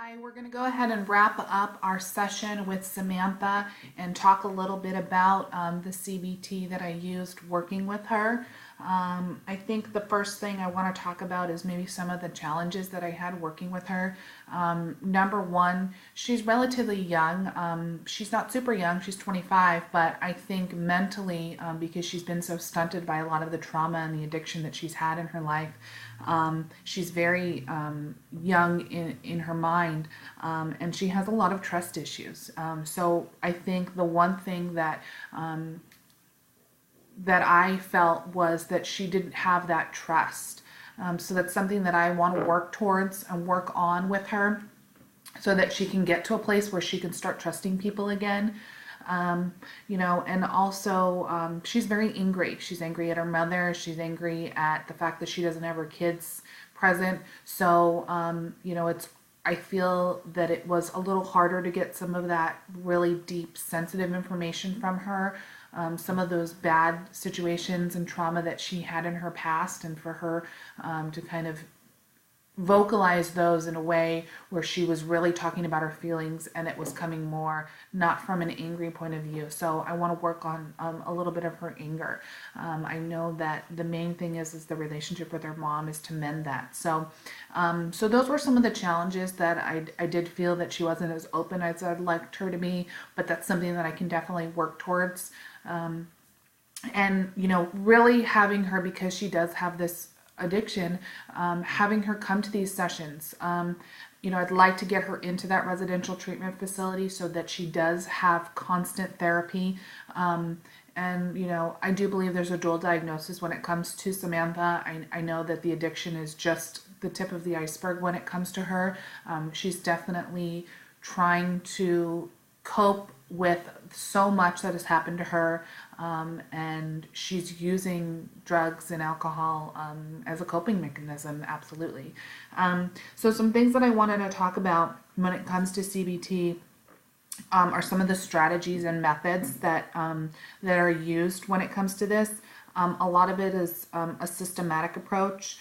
Hi, we're going to go ahead and wrap up our session with Samantha and talk a little bit about the CBT that I used working with her. I think the first thing I want to talk about is maybe some of the challenges that I had working with her. Number one, she's relatively young. She's not super young, she's 25, but I think mentally, because she's been so stunted by a lot of the trauma and the addiction that she's had in her life, she's very young in her mind, and she has a lot of trust issues. So I think the one thing that I felt was that she didn't have that trust. So that's something that I want to work towards and work on with her so that she can get to a place where she can start trusting people again. And also she's very angry. She's angry at her mother. She's angry at the fact that she doesn't have her kids present. So, I feel that it was a little harder to get some of that really deep, sensitive information from her. Some of those bad situations and trauma that she had in her past, and for her to kind of vocalize those in a way where she was really talking about her feelings and it was coming more not from an angry point of view. So I want to work on a little bit of her anger. I know that the main thing is the relationship with her mom is to mend that. So those were some of the challenges that I did feel that she wasn't as open as I'd liked her to be, but that's something that I can definitely work towards. Really having her, because she does have this addiction, having her come to these sessions. I'd like to get her into that residential treatment facility so that she does have constant therapy. I do believe there's a dual diagnosis when it comes to Samantha. I know that the addiction is just the tip of the iceberg when it comes to her. She's definitely trying to cope with so much that has happened to her, and she's using drugs and alcohol as a coping mechanism, absolutely. So some things that I wanted to talk about when it comes to CBT are some of the strategies and methods that are used when it comes to this. A lot of it is a systematic approach.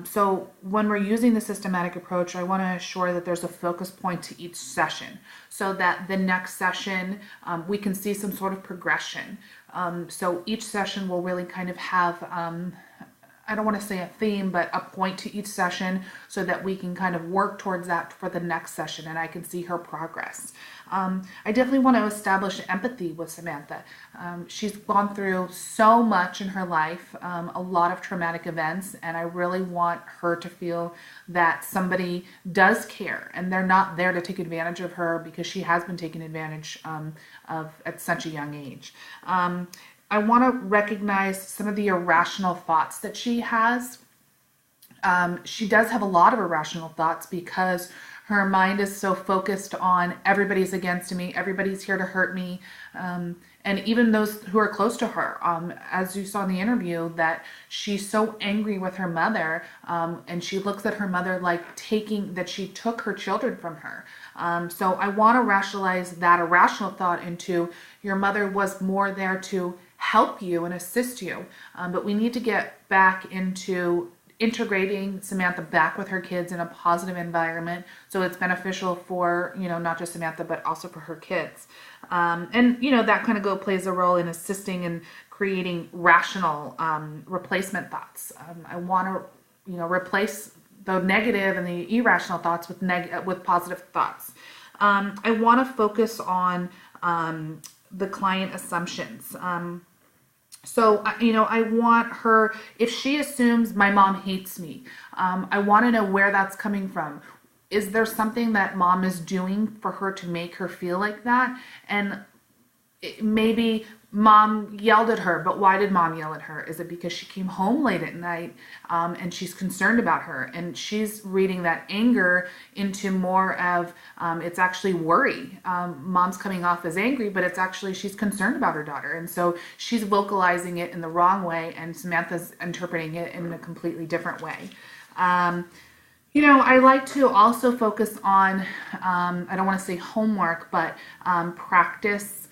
So when we're using the systematic approach, I want to ensure that there's a focus point to each session so that the next session we can see some sort of progression. So each session will really kind of have, I don't want to say a theme, but a point to each session so that we can kind of work towards that for the next session and I can see her progress. I definitely want to establish empathy with Samantha. She's gone through so much in her life, a lot of traumatic events, and I really want her to feel that somebody does care and they're not there to take advantage of her because she has been taken advantage of at such a young age. I want to recognize some of the irrational thoughts that she has. She does have a lot of irrational thoughts because her mind is so focused on everybody's against me, everybody's here to hurt me, and even those who are close to her. As you saw in the interview, that she's so angry with her mother, and she looks at her mother like that she took her children from her. So I want to rationalize that irrational thought into your mother was more there to help you and assist you, but we need to get back into integrating Samantha back with her kids in a positive environment so it's beneficial for, not just Samantha, but also for her kids. That kind of plays a role in assisting and creating rational replacement thoughts. I want to, replace the negative and the irrational thoughts with positive thoughts. I want to focus on the client assumptions. So, I want her, if she assumes my mom hates me, I want to know where that's coming from. Is there something that mom is doing for her to make her feel like that? And maybe mom yelled at her, but why did mom yell at her? Is it because she came home late at night and she's concerned about her? And she's reading that anger into more of, it's actually worry. Mom's coming off as angry, but it's actually she's concerned about her daughter. And so she's vocalizing it in the wrong way and Samantha's interpreting it in a completely different way. I like to also focus on, I don't want to say homework, but practice,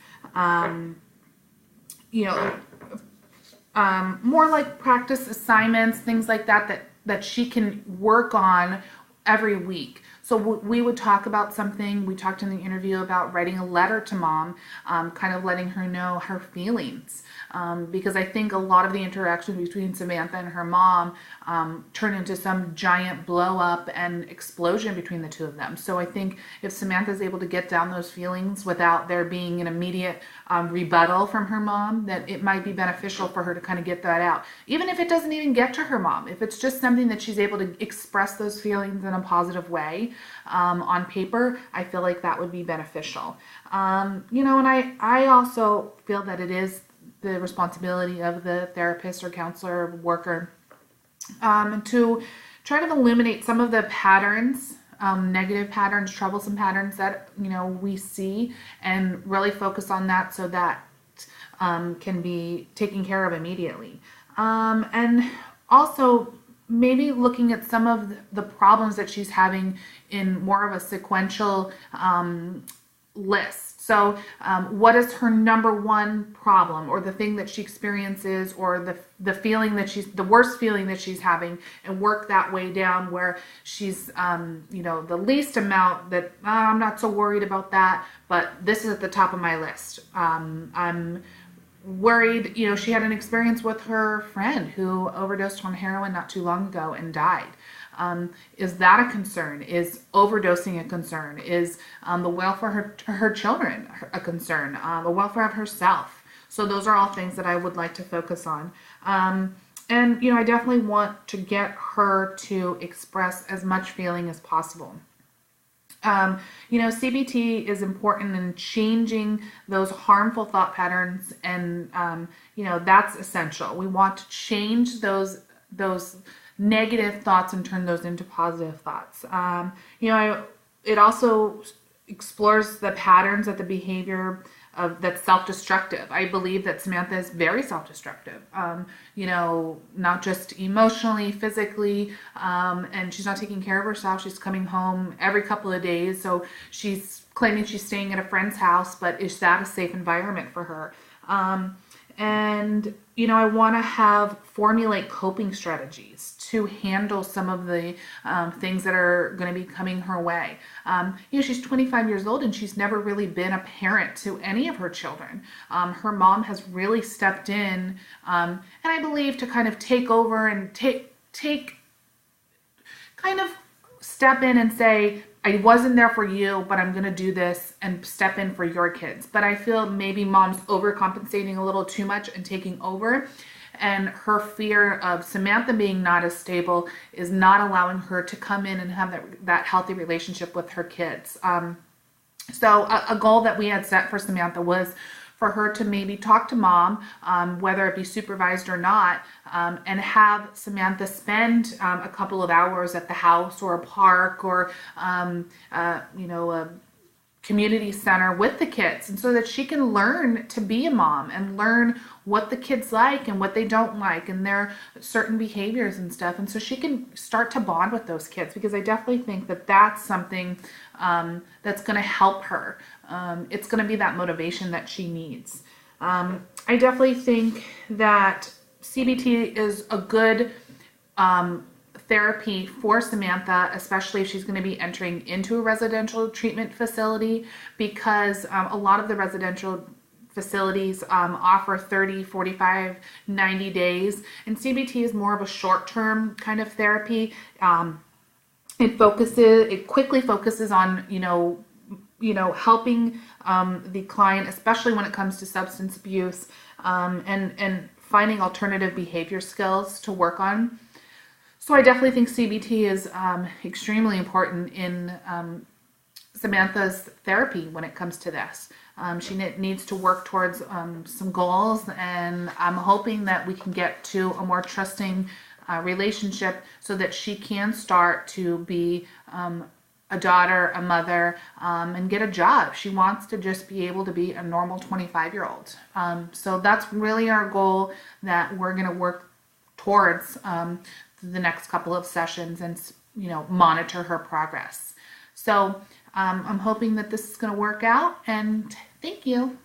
more like practice assignments, things like that she can work on every week So we would talk about something. We talked in the interview about writing a letter to mom, kind of letting her know her feelings. Because I think a lot of the interaction between Samantha and her mom turned into some giant blow up and explosion between the two of them. So I think if Samantha is able to get down those feelings without there being an immediate rebuttal from her mom, that it might be beneficial for her to kind of get that out. Even if it doesn't even get to her mom, if it's just something that she's able to express those feelings in a positive way on paper, I feel like that would be beneficial. And I also feel that it is the responsibility of the therapist or counselor or worker to try to eliminate some of the patterns, negative patterns, troublesome patterns that we see, and really focus on that so that can be taken care of immediately. And also maybe looking at some of the problems that she's having in more of a sequential list. So what is her number one problem, or the thing that she experiences, or the feeling that the worst feeling that she's having, and work that way down where she's, the least amount that I'm not so worried about that, but this is at the top of my list. I'm worried, she had an experience with her friend who overdosed on heroin not too long ago and died. Is that a concern? Is overdosing a concern? Is the welfare of her children a concern? The welfare of herself? So those are all things that I would like to focus on. And, I definitely want to get her to express as much feeling as possible. CBT is important in changing those harmful thought patterns, and, that's essential. We want to change those negative thoughts and turn those into positive thoughts. It also explores the patterns of the behavior that's self-destructive. I believe that Samantha is very self-destructive, not just emotionally, physically, and she's not taking care of herself. She's coming home every couple of days, so she's claiming she's staying at a friend's house, but is that a safe environment for her? And I want to formulate coping strategies to handle some of the things that are going to be coming her way. She's 25 years old and she's never really been a parent to any of her children. Her mom has really stepped in, and I believe to kind of take over and kind of step in and say, I wasn't there for you, but I'm going to do this and step in for your kids. But I feel maybe mom's overcompensating a little too much and taking over. And her fear of Samantha being not as stable is not allowing her to come in and have that healthy relationship with her kids. So a goal that we had set for Samantha was for her to maybe talk to mom, whether it be supervised or not, and have Samantha spend a couple of hours at the house or a park or, a community center with the kids, and so that she can learn to be a mom and learn what the kids like and what they don't like and their certain behaviors and stuff. And so she can start to bond with those kids, because I definitely think that that's something that's going to help her. It's going to be that motivation that she needs. I definitely think that CBT is a good therapy for Samantha, especially if she's going to be entering into a residential treatment facility, because a lot of the residential facilities offer 30, 45, 90 days, and CBT is more of a short-term kind of therapy. It quickly focuses on, helping the client, especially when it comes to substance abuse, and finding alternative behavior skills to work on. So I definitely think CBT is extremely important in Samantha's therapy when it comes to this. She needs to work towards some goals, and I'm hoping that we can get to a more trusting relationship so that she can start to be a daughter, a mother, and get a job. She wants to just be able to be a normal 25-year-old. So that's really our goal that we're going to work towards the next couple of sessions, and monitor her progress. So I'm hoping that this is going to work out, and thank you.